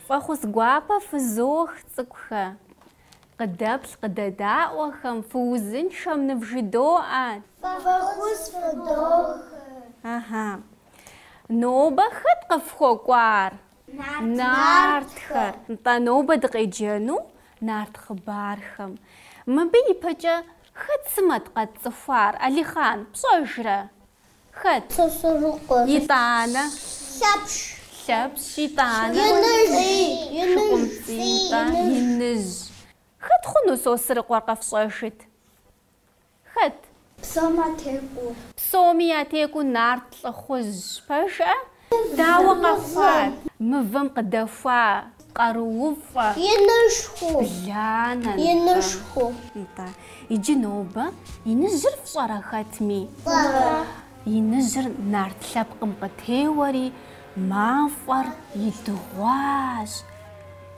فخوز غوابا فزوخ تسكخا قدابل قدادا وخم فوزن شم نفجدوء فخوز فدوخ اها نوبة خد قفخو قوار نارتخر نتا نوبة دقيجانو نارت خبارخم ما بي بجا خد سمت قد صفار علي خان بصجرة خد سوسرقر يطانا شبش شبش يطانا ينج ينج خد خنو سوسرق ورقة فصاشت خد بصوماتيكو بصومياتيكو نارت لخوز باشا داوا قفات مفم قدفا قروفا ينشخو لانا ينشخو نتا يجي نوبة ينجر في صورة خاتمي ينجر نارت لابقم قتيوري مافر يدغواش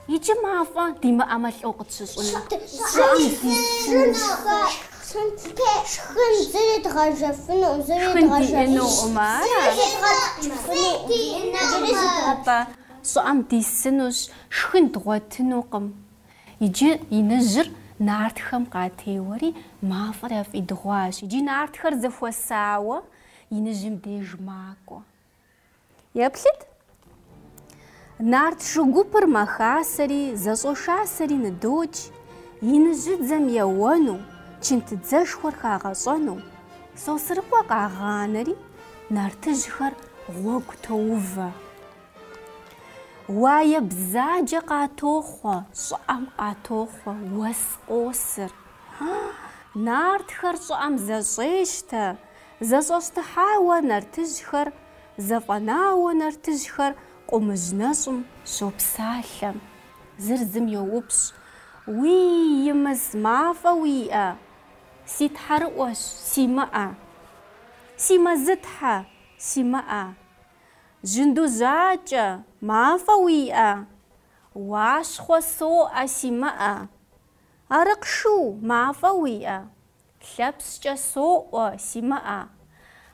يجي مافر ديما أمل أوقت شصونا شخن زريت غرجفنو خنتي إنو أمارا نتا صعم دي سنوش شخن دغواتنو قم يجي ينجر نارت خم قاتيوري مافر في دغواش يجي نارت خرزف وساوة ينجم ديج ماكو يبلد نارت شغوبر مخاسري زصوشاسري ندوج ينجد زم يوانو چنت تزشخور خاغصانو سوسرقوا قاغانري نارت جخر غوغ توفا وايا بزاجة قاتوخوا صعم قاتوخوا وسقوسر نارت خر صعم زصيشتا زصوشتا حاوة نارتجخر زفناوة نارتجخر قمجنصم شو بسالم زرزم يوبش وي يمز مافا ويا سي تحرقوش سي ماء سي مزتحة سي ماء جندو زاجة مافا ويا واش خوصو سي ماء أرقشو مافا ويا لبس جسو سي ماء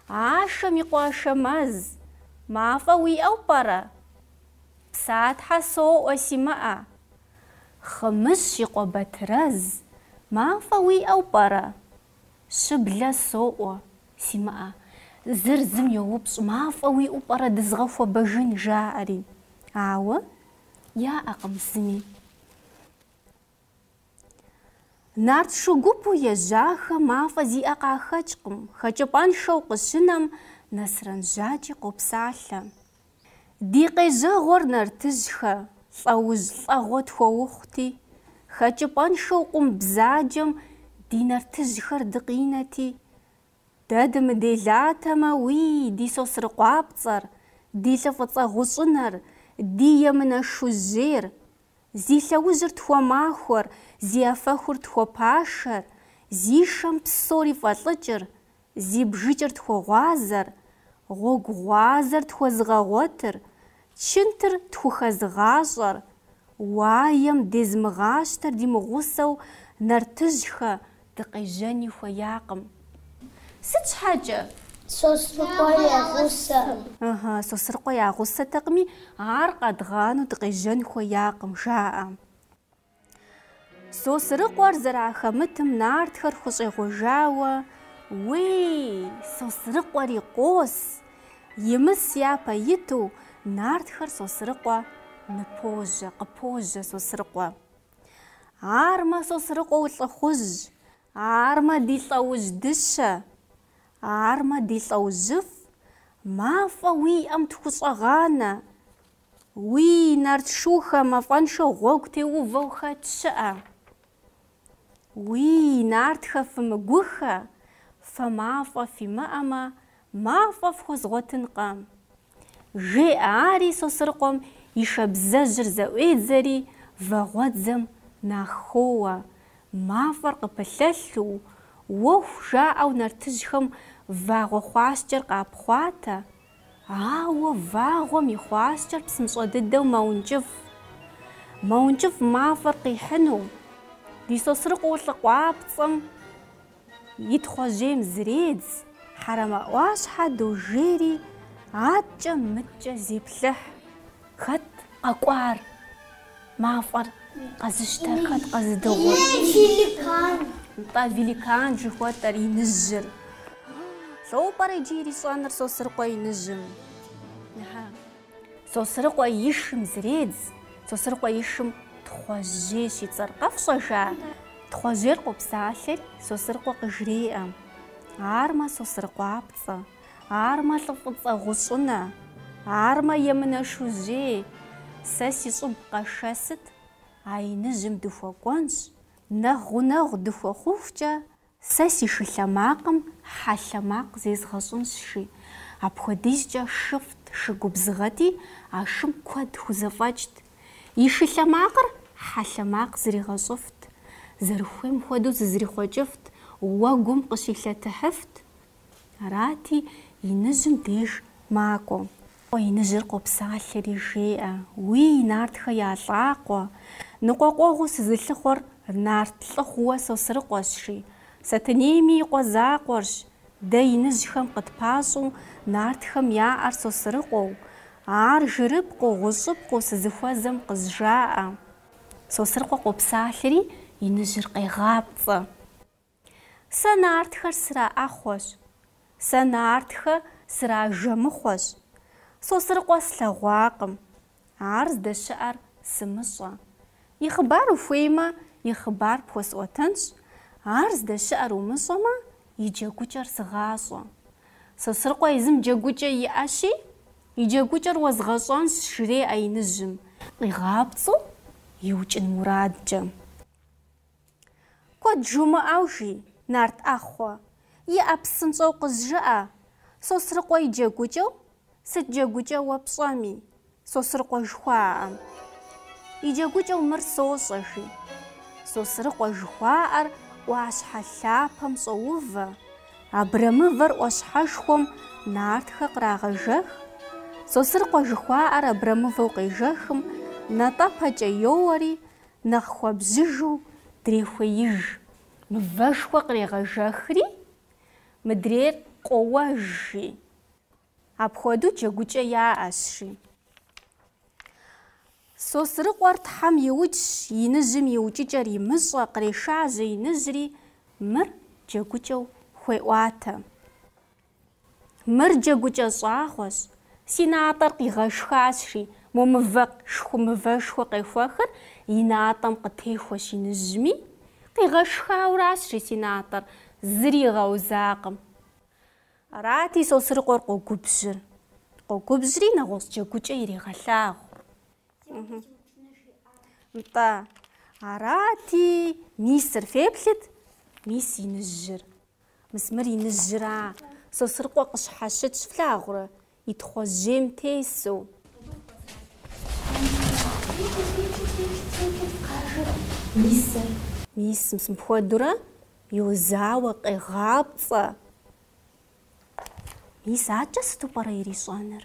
عاشم يقواش مز مافا ويا وبرا بساتحة سو سي ماء خمس يقوى بترز ما فوي أو برا شبلا سوء سماء زرزم يوبس ما فوي أو برا دزغف بجن جاري عاوة يا أقم سمي نارت شغوبو يجاخ ما فزي أقا خجقم خجبان شوق شنم نسرن جاجي قبسالم ديقي جاغور نرتجخ فوز فغوت خوختي خجبان شوقم بزاجم دي نرتجخر دقينتي دادم دي لاتما وي دي سوسر قابصر دي لفتصا غصنر دي يمن الشجير زي لوزر تخوى ماخور زي أفاخور تخوى باشر زي شمس صوري فطجر زي بجيجر تخوى غازر غوغ غازر تخوى زغاوتر شنتر تخو خزغاشر وايم ديز مغاشتر دي مغوصو نرتجخة دقيجاني وياقم ست حاجة سوسرقوا يا غصة سوسرقوا يا غصة تقمي عارقة دغانو دقيجاني وياقم جاء سوسرقوا زرع خمتم نار تخرخصي غجاوة وي سوسرقوا ريقوس يمس يابا يتو نارت خر سوسرقوا نبوجة قبوجة سوسرقوا عارما سوسرقوا وتلخوج عارما دي طوج دشة عارما دي طوجف ما فوي أم تخص أغانا وي نارت شوخة ما فانشو غوكتي وفوخة تشأ وي نارت خف مجوخة فما في مأما ما فخز غوتن قام جي عاري سوسرقم и шабзэжьыр зэӏуедзэри вагъуэдзэм нахоуэ, мафӏэр къыпылъэлъу, уэху жаӏэу нартыжьхэм вагъуэ хъуаскӏэр къапхъуатэ, ауэ вагъуэм и хъуаскӏэр псынщӏэ дыдэу мэункӏыфӏ. Мэункӏыфӏ мафӏэр къихьыну, ди Сосрыкъуэ лӏыкъуапцӏэм и тхъуэжьейм зыредз, хьэрэмэӏуащхьэ дожери атчӏэ мытчӏэ зеплъыхь. Хэт къэкӏуар мафӏэр къэзыщтэр, хэт къэзыдыгъуэр? Великан. НтӀэ, великан жыхуэтӏэр, иныжьыр. Лӏыупӏэрэ иджы ирищӏэныр Сосрыкъуэ иныжьым. Сосрыкъуэ ишым зыредз, Сосрыкъуэ ишым тхъуэжьей щицӏэр. Къэфщӏэжа? Тхъуэжьейр къопсалъэри Сосрыкъуэ къыжреӏэ. Армэ Сосрыкъуапцӏэ, армэ лӏыфӏыцӏэ гъущӏынэ, армэ емынэшу жей. Сэ си щӏыб къэшэсыт, а иныжьым дыхуэкӏуэнщ. Нэгъунэгъу дыхуэхъуфкӏэ, сэ си шылъэмакъым хьэлъэмакъ зезгъэщӏынщи. Апхуэдизкӏэ шыфт, шыгубзыгъэти, а шым куэд хузэфӏэкӏт. И шылъэмакъыр хьэлъэмакъ зригъэщӏыфт, зэрыхуейм хуэдэу зызрихъуэкӏыфт, уэгум къыщилъэтыхьыфт. Арати, иныжьым деж макӏуэ. Иныжьыр къопсалъэри жеӏэ: уи нартхэ ялӏакъуэ, ныкъуэкъуэгъуу сызылъыхъуэр нарт лӏыхъуэ Сосрыкъуэщи, Сэтэнейми и къуэ закъуэрщ. Дэ иныжьхэм къытпащӏэу нартхэм яӏэр Сосрыкъуэу, ар жырыпкъыу, гъущӏыпкъыу сызыхуэзэм къызжаӏэ. Сосрыкъуэ къопсалъэри иныжьыр къегъапцӏэ: сэ нартхэр сраӏэхъуэщ, сэ нартхэ сражэмыхъуэщ. Сосрыкъуэ слъэгъуакъым, ар здэщыӏэр сымыщӏэ. И хъыбар ухуеймэ, и хъыбар пхуэсӏуэтэнщ, ар здэщыӏэр умыщӏэмэ, и джэгукӏэр сыгъащӏэ. Сосрыкъуэ езым джэгукӏэ иӏэщи, и джэгукӏэр уэзгъэщӏэнщ, жреӏэ иныжьым, къигъапцӏэу иукӏын мурадкӏэ. Куэд жумыӏэу жи, нарт ӏэхъуэ, иӏэ псынщӏэу къызжыӏэ. Сосрыкъуэ и джэгукӏэу, сыт джэгукӏэ уэ пщӏэми? Сосрыкъуэ жыхуаӏэ. И джэгукӏэу мыр сощӏэ жи. Сосрыкъуэ жыхуаӏэр ӏуащхьэ лъапэм щӏоувэ, абрэмывэр ӏуащхьэшхуэм нартхэ кърагъэжэх. Сосрыкъуэ жыхуаӏэр абрэмывэу къежэхым, натӏэпэкӏэ йоуэри, нэхъ хуэбжьыжу дрехуеиж. Мывэшхуэ кърегъэжэхри, мыдрейр къоуэжи. Апхуэдэу джэгукӏэ яӏэщи. Сосрыкъуэр Тхьэм иукӏщ, иныжьым иукӏыкӏэр имыщӏэ, къришажьэ иныжьри, мыр джэгукӏэу хуеӏуатэ. Мыр джэгукӏэ щӏагъуэщ. Си натӏэр къигъэшхащи, мо мывэшхуэ къехуэхыр и натӏэм къытехуэщ иныжьми. Къигъэшхауращи си натӏэр, зыри игъэузакъым. Арати Сосрыкъуэр къогубжьыр. Къогубжьри нэгъуэщӏ джэгукӏэ ирегъэлъагъу. НтӀэ, арати мисыр феплъыт, мис иныжьыр. Мис мыр иныжьыра, Сосрыкъуэ къыщхьэщытщ, флъагъурэ, и тхъуэжьейм тесу. Мисыр, мис мыпхуэдурэ йозауэ, къегъапцӏэ. Мис атчӏэ сыту пӏэрэ ирищӏэныр?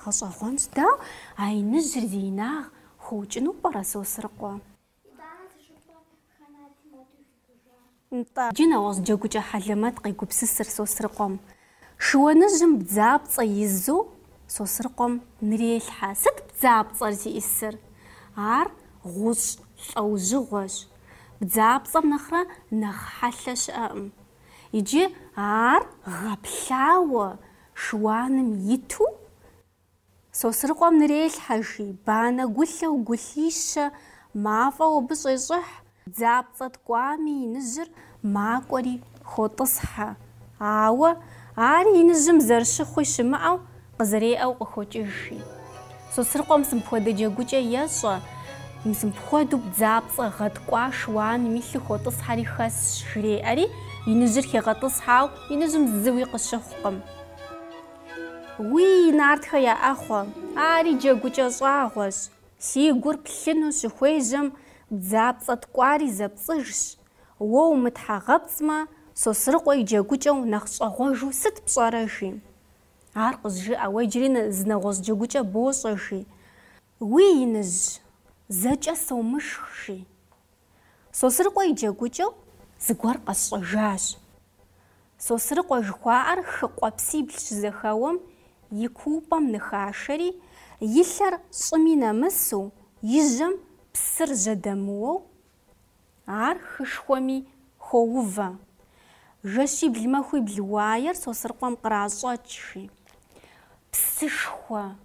Гъэщӏэгъуэнщ, дауэ а иныжьыр зи инагъ хуукӏыну пӏэрэ Сосрыкъуэ? НтӀэ, иджы нэгъуэщӏ джэгукӏэ хьэлэмэт къегупсысыр Сосрыкъуэм. Шыуаныжьым бдзапцӏэ изу Сосрыкъуэм нырелъхьэ. Сыт бдзапцӏэр зиӏисыр? Ар гъущӏ лӏэужьыгъуэщ. Бдзапцӏэм нэхърэ нэхъ хьэлъэ щыӏэкъым. Иджы ар гъэплъауэ шыуаным иту Сосрыкъуэм нырелъхьэ жи, банэгулъэу гулъищэ мафӏэу абы щӏещӏыхь. Бдзапцӏэ ткӏуами иныжьыр макӏуэри хотӏысхьэ. Ауэ ари иныжьым зэрыщыхъуи щымыӏэу къызэреӏэу къыхокӏыжи. Сосрыкъуэм мыпхуэдэ джэгукӏэ ещӏэ, мыпхуэдэу бдзапцӏэ гъэткӏуа шыуаным илъу хотӏысхьэри хэсщ жреӏэри, иныжьыр хегъэтӏысхьау иныжьым зыуи къыщыхъукъым. Уи нартхэ яӏэхъуэ, ари джэгукӏэ щӏагъуэщ. Си гур плъыну щыхуежьэм бдзапцӏэ ткӏуари зэпцӏыжщ. Уэ умытхьэгъэпцӏмэ, Сосрыкъуэ и джэгукӏэу нэхъ щӏэгъуэжу сыт пщӏэрэ жи? Ар къызжыӏэ, уэ иджыри зы нэгъуэщӏ джэгукӏэ бощӏэ жи. Уи иныжь, зэкӏэ сомышх жи. Сосрыкъуэ и джэгукӏэу зыгуэр къэсщӏэжащ. Сосрыкъуэ жыхуаӏэр хыкъуэпсибл щызэхэуэм и купӏэм ныхашэри, и лъэр щӏыми нэмысу, и жьэм псыр жьэдэмыуэу, ар хышхуэми хоувэ. Жэщибл мэхуибл уаер Сосрыкъуэм къращӏэкӏ. Псышхуэ,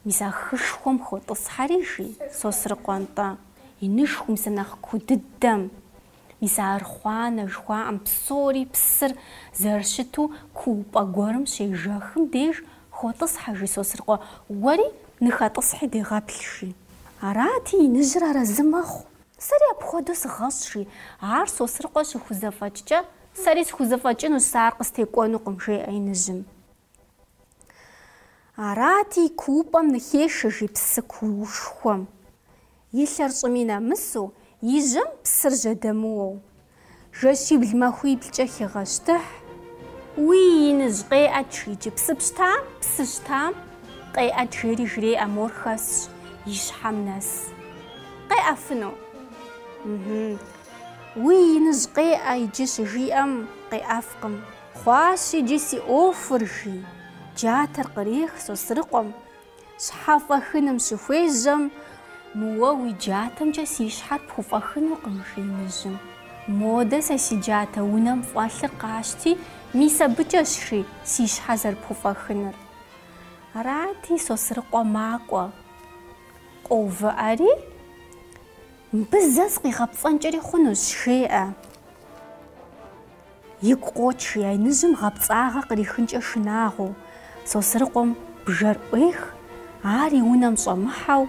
мис а хышхуэм хотӏысхьэри жи Сосрыкъуэ-нтӏэ, иныжхум сэ нэхъ ку дыдэм. Мис а архъуанэ жыхуаӏэм псори псыр зэрыщыту куупӏэ гуэрым щежэхым деж хотӏысхьэ жи Сосрыкъуэ, уэри ныхэтӏысхьи дегъэплъ. Арати иныжьыр арэзы мэхъу. Сэри апхуэдэу сыгъэщӏ. Ар Сосрыкъуэ щыхузэфӏэкӏкӏэ, сэри схузэфӏэкӏынущ, сэ ар къыстекӏуэнукъым, жеӏэ иныжьым. Арати куупӏэм ныхешэ псы куушхуэм. И лъэр щӏыми нэмысу, и жьэм псыр жьэдэмыуэу. Жэщибл мэхуиблкӏэ хегъэщтыхь. Уи иныжь къеӏэт иджы, псы пщтам, псы щтам, къеӏэт жери жреӏэ, мор хэсщ и щхьэм нэс. Къеӏэфыну? Уи иныжь къеӏэ иджы щыжиӏэм къеӏэфкъым. Хъуащ иджы си ӏуэхур жи. Джатэр кърех Сосрыкъуэм. Щхьэфӏэхыным щыхуежьэм, мыуэ уи джатэмкӏэ си щхьэр пхуфӏэхынукъым жи иныжьым. Модэ сэ си джатэ унэм фӏэлъыр къащти, мис абыкӏэщ жи си щхьэ зэрыпхуфӏэхыныр. Арати Сосрыкъуэ макӏуэ къоувыӏэри, мыбы зэ скъигъэпцӏэнкӏэри хъунущ, жеӏэ. Игу къокӏ жи, а иныжьым гъэпцӏагъэ кърихынкӏэ шынагъуэу. Сосрыкъуэм бжэр ӏуех, ар и унэм щӏэмыхьэу,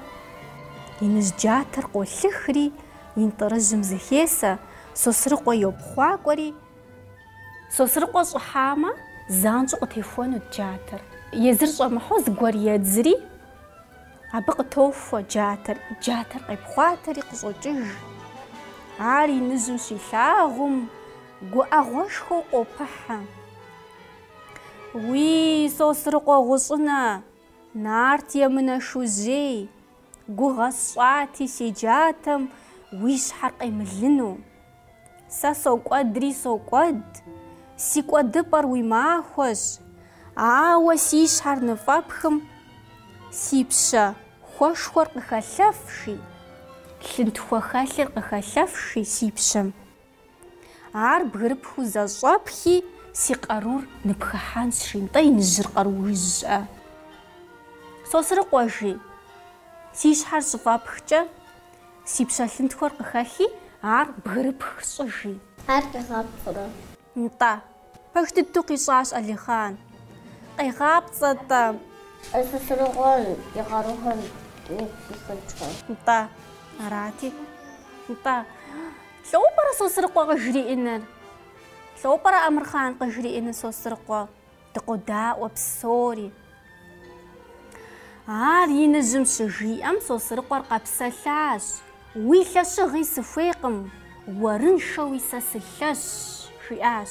иныжь джатэр къолъыхри, интӏырыжьым зыхесэ, Сосрыкъуэ йопхъуакӏуэри. Сосрыкъуэ щӏыхьамэ, занщӏэу къытехуэнут джатэр. Езыр щӏэмыхьу зыгуэр едзри, абы къытохуэ джатэр. Джатэр къепхъуатэри къыщӏокӏыж. Ар иныжьым щилъагъум, гуӏэгъуэшхуэу къопыхьэ. Уи Сосрыкъуэ гъущӏынэ, нарт емынэшу жей, гугъэ сщӏати си джатэм уи щхьэр къемылыну. Сэ сокӏуэдри сокӏуэд, си кӏуэдыпӏэр уи махуэщ, ауэ си щхьэр ныфӏэпхым си пщэ хуэшхуэр къыхэлъэфши, лъынтхуэ хэлъыр къыхэлъэфши си пщэм. Ар бгырыпхыу зэщӏэпхи, си къарур ныпхыхьэнщ, нтӏэ иныжьыр къару жыӏэ. Сосрыкъуэ жи, си щхьэр щыфӏэпхкӏэ, си пщэ лъынтхуэр къыхэлъи, ар бгырыпх щӏыжи. Ар къигъапцӏэрэ? Нтӏэ, пэж дыдэу къищӏащ Алихан. Къегъапцӏэ-тӏэ. Сосрыкъуэ и къарухэр ипхыхьынкӏэ. Нтӏэ, арати. Нтӏэ, лӏыуэ Сосрыкъуэ къыжриӏэныр? Лӏыуэ Амырхан къыжриӏэныр Сосрыкъуэ? Дыкъодаӏуэ псори. Ар иныжьым щыжиӏэм Сосрыкъуэр къэпсэлъащ. Уи лъэщыгъи сыхуейкъым, уэрыншэуи сэ сылъэщ, жиӏащ.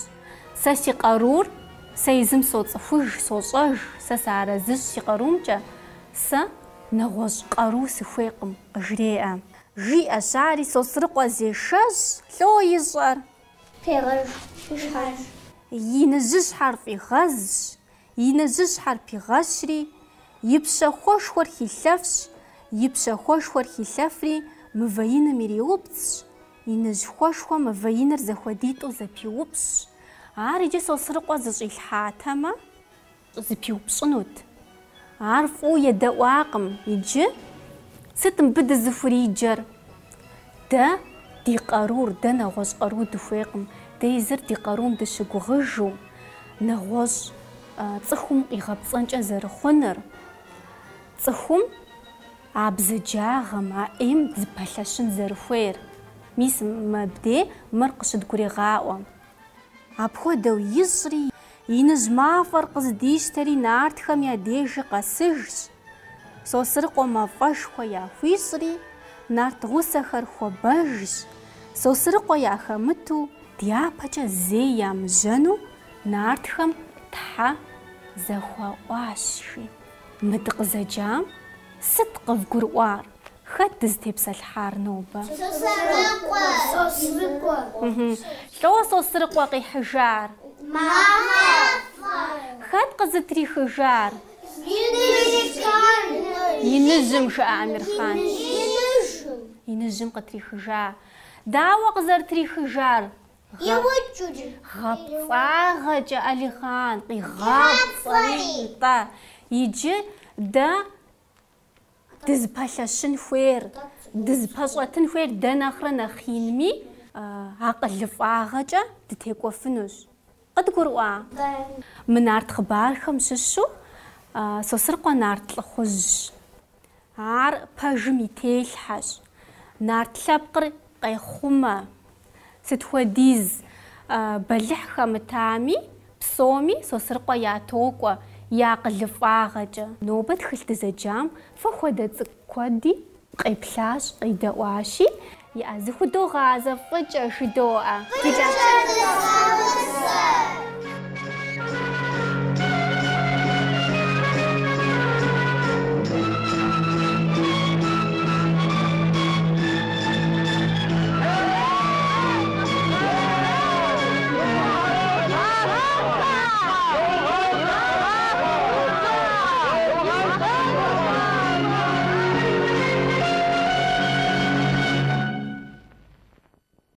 Сэ си къарур, сэ езым соцӏыхуж, сощӏэж, сэ сыарэзыщ си къарумкӏэ, сэ нэгъуэщӏ къару сыхуейкъым, къыжреӏэ. Жиӏэщ, ари Сосрыкъуэ зешэщ, лӏо ищӏэр. Пегъэж, ищхьэж. И ныжьыщхьэр фӏигъэзщ, и ныжьыщхьэр пигъэщри, и пщэ хуэшхуэр хилъэфщ, и пщэ хуэшхуэр хилъэфри, мывэ иным ириупцӏщ, и ныжь хуэшхуэ мывэ иныр зэхуэдитӏу зэпиупщ. Ар иджы Сосрыкъуэ зыщӏилъхьатэмэ, зыпиупщӏынут. Ар фӏыуэ едэӏуакъым, иджы сыт мыбы дызыхуриджэр? Дэ ди къарур, дэ нэгъуэщӏ къару дыхуейкъым, дэ езыр ди къарум дыщыгугъыжу, нэгъуэщӏ цӏыхум къигъэпцӏэнкӏэ зэрыхъуныр, цӏыхум а бзаджагъэм, а ӏейм зыпэлъэщын зэрыхуейр. Мис мыбдей мыр къыщыдгурегъаӏуэ. Апхуэдэу ищӏри, Инжмафар къыздищтэри нартхэм я дежи къэсыжщ. Сосрыкъуэ мафӀэшхуэ яхуищӀри, нарт гъусэхэр хуэбэжщ. Сосрыкъуэ яхэмыту, дяпэкӀэ зэи ямыжьэну, нартхэм Тхьэ зэхуаӀуащ жи. Мы дыкъызэджам сыт къывгурыӀуар? Хэт дызытепсэлъхьар нобэ? Сосрыкъуэ. Сосрыкъуэ. Лӏо Сосрыкъуэ къихьыжар? Мафӏэ. Хэт къызытрихыжар? Иныжьым. Иныжьым жыӀэ Амирхан. Иныжьым. Иныжьым къытрихыжа. Дауэ къызэрытрихыжар? Иуджури. ГъэпцӀагъэкӀэ Алихан, къигъапцӀэри. Иджы дэ дызыпэлъэщын хуейр, дызыпэщӀэтын хуейр дэ нэхърэ нэхъ инми, акъылыфӀагъэкӀэ дытекӀуэфынущ. КъыдгурыӀуа? Мы нарт хъыбархэм щыщу Сосрыкъуэ нарт лӀыхъужьщ. Ар пэжым и телъхьэщ. Нарт лъэпкъыр къехъумэ. Сыт хуэдиз бэлыхь хэмытами, псоми Сосрыкъуэ ятокӀуэ и акъылыфӀагъэкӀэ. Нобэ тхылъ дызэджам фэ хуэдэ цӀыкӀу куэди къеплъащ, къидэӀуащи, и Ӏэ зыхудогъазэ фӀыкӀэ жыдоӀэ.